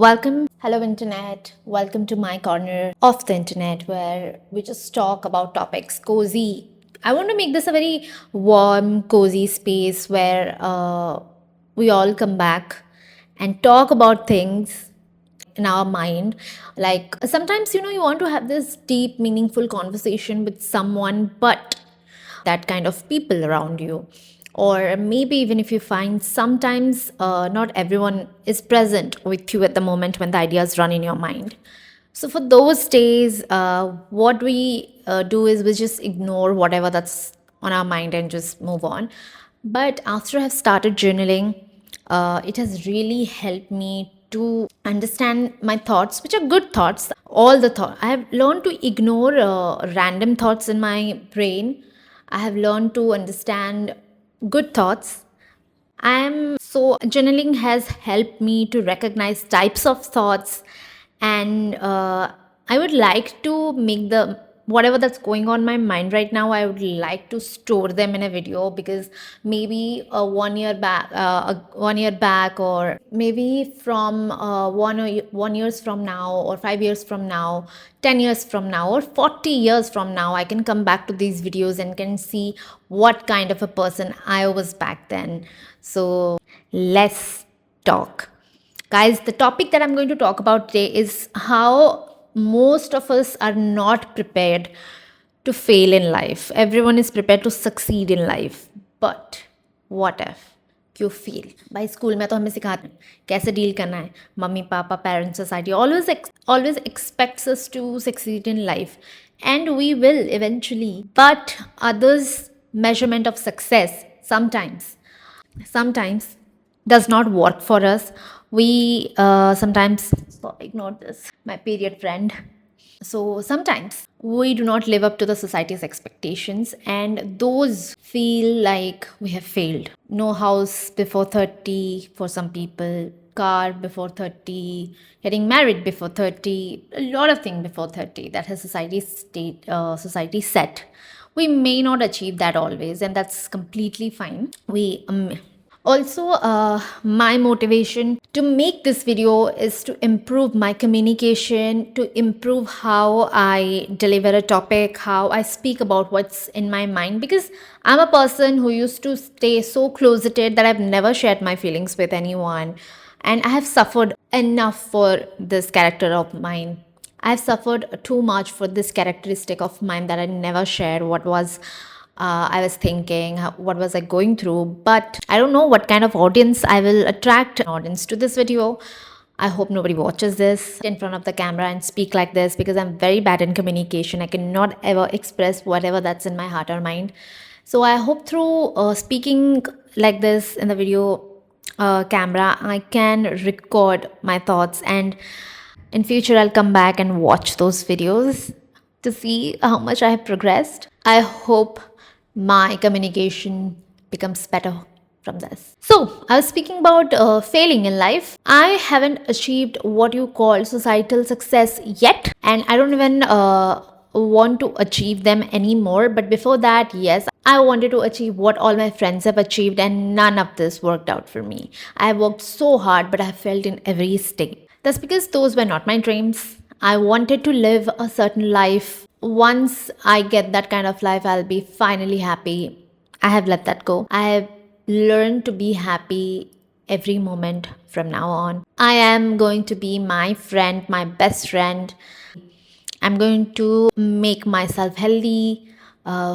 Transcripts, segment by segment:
Hello, Internet. Welcome to my corner of the Internet where we just talk about topics cozy. I want to make this a very warm, cozy space where we all come back and talk about things in our mind. Like sometimes, you want to have this deep, meaningful conversation with someone, but that kind of people around you. Or maybe even if you find sometimes not everyone is present with you at the moment when the ideas run in your mind. So for those days, what we do is we just ignore whatever that's on our mind and just move on. But after I've started journaling, it has really helped me to understand my thoughts, which are good thoughts. All the thoughts I have learned to ignore random thoughts in my brain. I have learned to understand good thoughts. Journaling has helped me to recognize types of thoughts, and I would like to make the whatever that's going on in my mind right now, I would like to store them in a video, because maybe 1 year back, or maybe from 1 years from now, or 5 years from now, 10 years from now, or 40 years from now, I can come back to these videos and can see what kind of a person I was back then. So let's talk. Guys, the topic that I'm going to talk about today is how most of us are not prepared to fail in life. Everyone is prepared to succeed in life. But what if you fail? भाई school में तो हमें सिखाते हैं कैसे deal करना है. Mummy papa parents society always expects us to succeed in life, and we will eventually. But others' measurement of success sometimes does not work for us. We sometimes ignore this, my period friend. So sometimes we do not live up to the society's expectations, and those feel like we have failed. No house before 30 for some people, car before 30, getting married before 30, a lot of things before 30 that has society set. We may not achieve that always, and that's completely fine. My motivation to make this video is to improve my communication, to improve how I deliver a topic, how I speak about what's in my mind, because I'm a person who used to stay so closeted that I've never shared my feelings with anyone. And I have suffered enough for this character of mine. I've suffered too much for this characteristic of mine that I never shared what was I was thinking, what was I going through. But I don't know what kind of audience I will attract an audience to this video. I hope nobody watches this in front of the camera and speak like this, because I'm very bad in communication. I cannot ever express whatever that's in my heart or mind. So I hope through speaking like this in the video camera, I can record my thoughts, and in future I'll come back and watch those videos to see how much I have progressed. I hope my communication becomes better from this. So, I was speaking about failing in life. I haven't achieved what you call societal success yet, and I don't even want to achieve them anymore. But before that, yes, I wanted to achieve what all my friends have achieved, and none of this worked out for me. I have worked so hard, but I have failed in every state. That's because those were not my dreams. I wanted to live a certain life. Once I get that kind of life, I'll be finally happy. I have let that go. I have learned to be happy every moment from now on. I am going to be my friend, my best friend. I'm going to make myself healthy,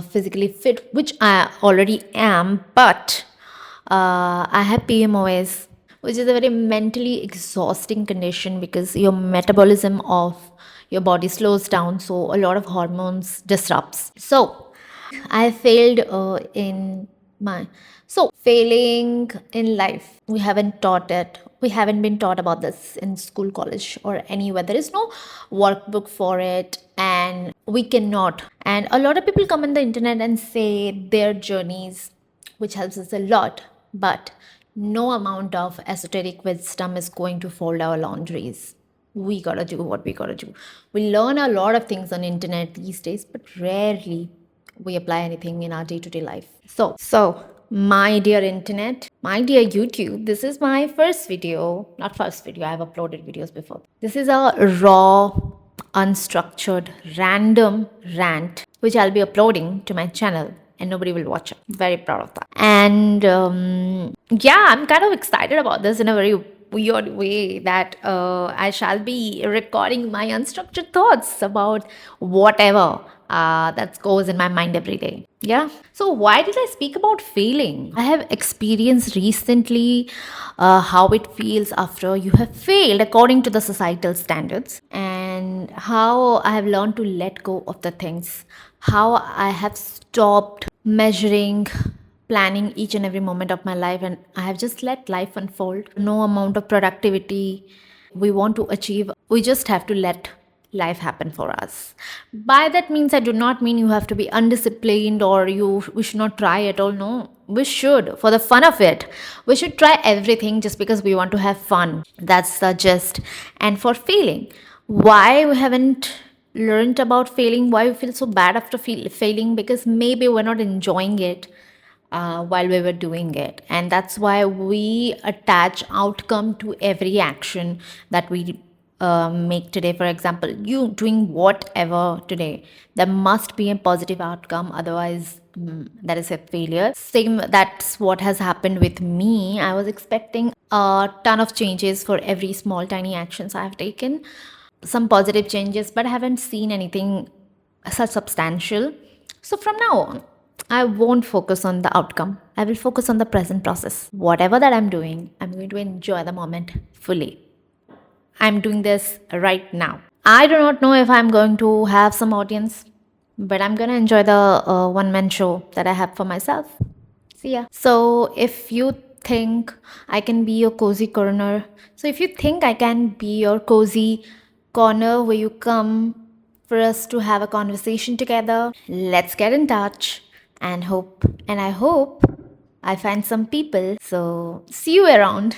physically fit, which I already am, but I have PMOS, which is a very mentally exhausting condition, because your metabolism of your body slows down, so a lot of hormones disrupts. So I failed in my so failing in life, we haven't taught it. We haven't been taught about this in school, college, or anywhere. There is no workbook for it, and we cannot. And a lot of people come on the internet and say their journeys, which helps us a lot, but no amount of esoteric wisdom is going to fold our laundries. We gotta do what we gotta do. We learn a lot of things on internet these days, but rarely we apply anything in our day-to-day life. So my dear internet, my dear YouTube. This is my first video, not first video, I've uploaded videos before. This is a raw, unstructured, random rant which I'll be uploading to my channel and nobody will watch it. Very proud of that. And yeah, I'm kind of excited about this in a very weird way that I shall be recording my unstructured thoughts about whatever that goes in my mind every day. Yeah. So, why did I speak about failing? I have experienced recently how it feels after you have failed according to the societal standards, and how I have learned to let go of the things, how I have stopped measuring, planning each and every moment of my life, and I have just let life unfold. No amount of productivity we want to achieve, we just have to let life happen for us. By that means, I do not mean you have to be undisciplined or we should not try at all. No, we should, for the fun of it. We should try everything just because we want to have fun. That's the gist. And for failing, why we haven't learned about failing, why we feel so bad after failing, because maybe we're not enjoying it while we were doing it, and that's why we attach outcome to every action that we make today. For example, you doing whatever today, there must be a positive outcome, otherwise that is a failure. Same, that's what has happened with me. I was expecting a ton of changes for every small tiny actions I have taken, some positive changes, but I haven't seen anything such substantial. So from now on, I won't focus on the outcome. I will focus on the present process. Whatever that I'm doing, I'm going to enjoy the moment fully. I'm doing this right now. I do not know if I'm going to have some audience, but I'm going to enjoy the one man show that I have for myself. See ya. So, if you think I can be your cozy corner, so if you think I can be your cozy corner where you come for us to have a conversation together, let's get in touch and I hope I find some people. So, see you around.